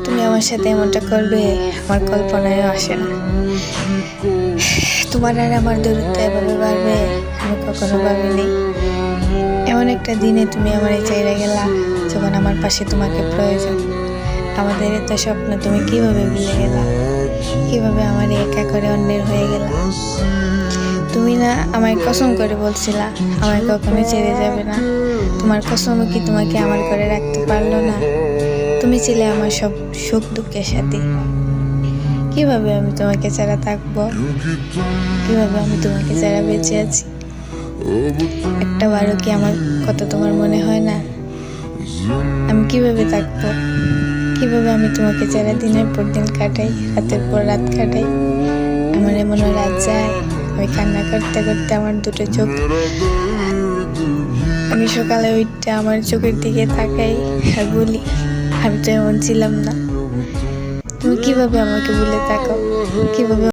তুমি আমার সাথে এমনটা করবে আমার কল্পনায়ও আসে না। তোমার আর আমার দূরত্ব এভাবে বাড়বে আমি কখনো ভাবিনি। এমন একটা দিনে তুমি আমার এই চাইরা গেলা যখন আমার পাশে তোমাকে প্রয়োজন। আমাদের এত স্বপ্ন তুমি কিভাবে ভুলে গেলা, কিভাবে আমার একা করে অন্যের হয়ে গেলা। তুমি না আমায় কসম করে বলছিলা আমায় কখনো ছেড়ে যাবে না। তোমার কসম কি তোমাকে আমার করে রাখতে পারলো না? তুমি ছিলে আমার সব সুখ দুঃখের সাথে। কিভাবে আমি তোমাকে ছাড়া থাকবো? কিভাবে আমি তোমাকে ছাড়া বেঁচে আছি? একটা বারও কি আমার কথা তোমার মনে হয় না? আমি কিভাবে থাকবো? কিভাবে আমি তোমাকে ছাড়া দিনের পর দিন কাটাই, রাতের পর রাত কাটাই। আমার এমন রাত যায় আমি কান্না করতে করতে আমার দুটো চোখ, আমি সকালে উঠতে আমার চোখের দিকে তাকাই আর বলি আমি তো এমন ছিলাম না। তুমি কিভাবে আমাকে ভুলে থাকো? কিভাবে